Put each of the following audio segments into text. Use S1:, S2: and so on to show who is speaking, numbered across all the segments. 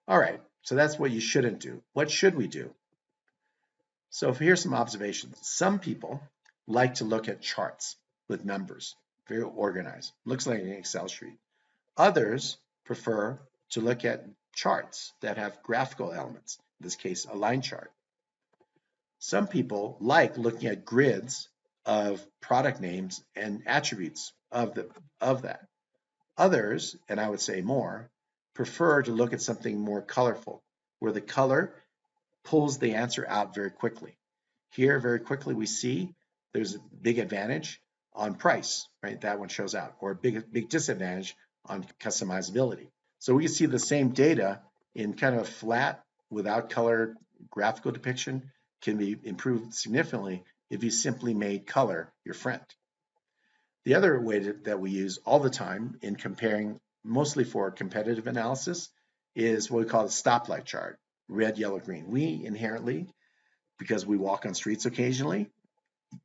S1: All right, so that's what you shouldn't do. What should we do? So here's some observations. Some people like to look at charts with numbers, very organized. Looks like an Excel sheet. Others prefer to look at charts that have graphical elements, in this case, a line chart. Some people like looking at grids of product names and attributes of that. Others, and I would say more, prefer to look at something more colorful, where the color pulls the answer out very quickly. Here, very quickly, we see there's a big advantage on price, right? That one shows out, or a big disadvantage on customizability. So we can see the same data in kind of a flat, without color graphical depiction can be improved significantly if you simply made color your friend. The other way that we use all the time in comparing, mostly for competitive analysis, is what we call the stoplight chart, red, yellow, green. We inherently, because we walk on streets occasionally,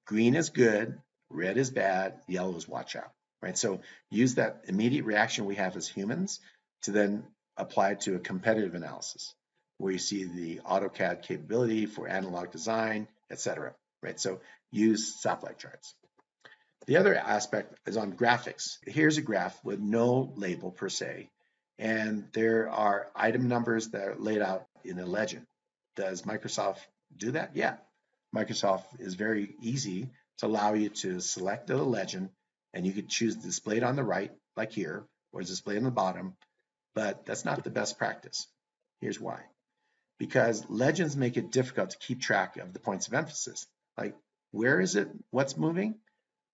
S1: green is good, red is bad, yellow is watch out, right? So use that immediate reaction we have as humans to then apply it to a competitive analysis, where you see the AutoCAD capability for analog design, etc. Right? So use stoplight charts. The other aspect is on graphics. Here's a graph with no label per se, and there are item numbers that are laid out in a legend. Does Microsoft do that? Yeah. Microsoft is very easy to allow you to select the legend, and you could choose to display it on the right, like here, or display it on the bottom, but that's not the best practice. Here's why. Because legends make it difficult to keep track of the points of emphasis. Like, where is it? What's moving?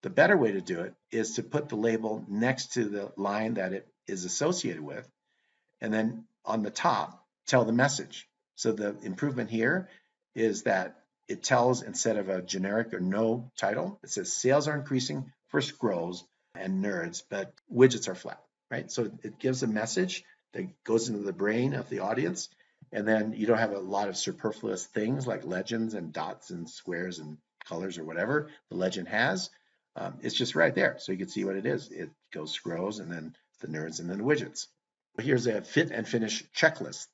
S1: The better way to do it is to put the label next to the line that it is associated with, and then on the top, tell the message. So the improvement here is that it tells, instead of a generic or no title, it says sales are increasing for scrolls and nerds, but widgets are flat, right? So it gives a message that goes into the brain of the audience, and then you don't have a lot of superfluous things like legends and dots and squares and colors or whatever the legend has. It's just right there, so you can see what it is. It goes scrolls and then the nerds and then the widgets. Here's a fit and finish checklist.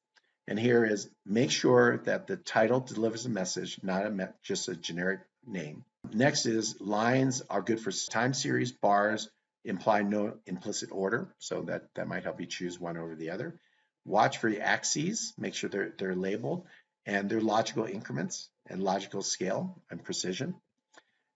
S1: And here is make sure that the title delivers a message, not just a generic name. Next is lines are good for time series. Bars imply no implicit order, so that might help you choose one over the other. Watch for the axes, make sure they're labeled, and their logical increments and logical scale and precision.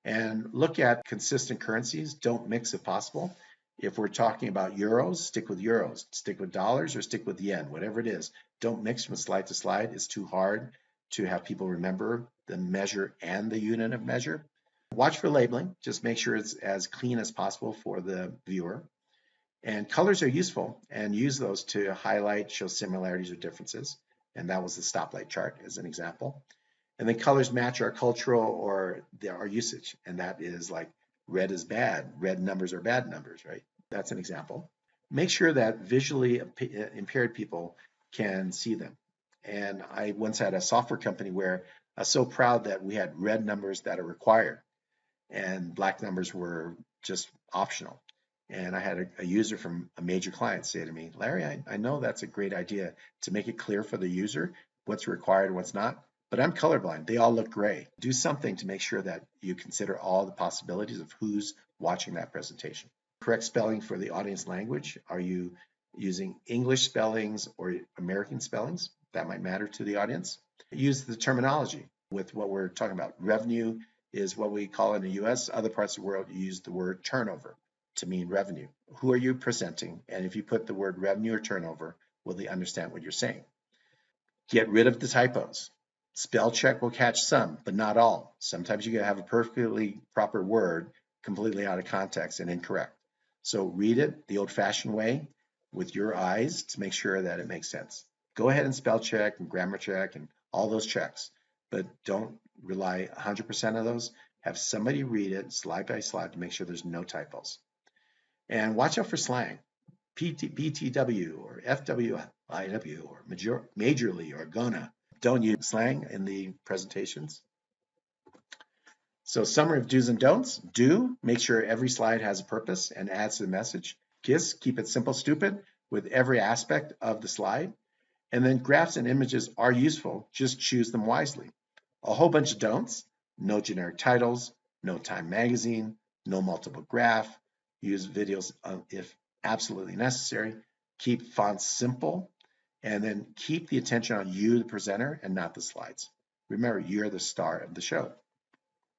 S1: And look at consistent currencies. Don't mix if possible. If we're talking about euros, stick with euros. Stick with dollars or stick with yen, whatever it is. Don't mix from slide to slide. It's too hard to have people remember the measure and the unit of measure. Watch for labeling. Just make sure it's as clean as possible for the viewer. And colors are useful, and use those to highlight, show similarities or differences. And that was the stoplight chart as an example. And then colors match our cultural or our usage. And that is like red is bad, red numbers are bad numbers, right? That's an example. Make sure that visually impaired people can see them. And I once had a software company where I was so proud that we had red numbers that are required and black numbers were just optional. And I had a user from a major client say to me, Larry, I know that's a great idea to make it clear for the user what's required and what's not, but I'm colorblind. They all look gray. Do something to make sure that you consider all the possibilities of who's watching that presentation. Correct spelling for the audience language. Are you using English spellings or American spellings? That might matter to the audience. Use the terminology with what we're talking about. Revenue is what we call in the US. Other parts of the world, you use the word turnover to mean revenue. Who are you presenting? And if you put the word revenue or turnover, will they understand what you're saying? Get rid of the typos. Spell check will catch some, but not all. Sometimes you can have a perfectly proper word completely out of context and incorrect. So read it the old-fashioned way with your eyes to make sure that it makes sense. Go ahead and spell check and grammar check and all those checks, but don't rely 100% of those. Have somebody read it slide by slide to make sure there's no typos. And watch out for slang. BTW or FWIW or majorly or gonna. Don't use slang in the presentations. So summary of do's and don'ts. Do, make sure every slide has a purpose and adds to the message. KISS, keep it simple, stupid with every aspect of the slide. And then graphs and images are useful, just choose them wisely. A whole bunch of don'ts: no generic titles, no Time Magazine, no multiple graph, use videos if absolutely necessary, keep fonts simple, and then keep the attention on you, the presenter, and not the slides. Remember, you're the star of the show.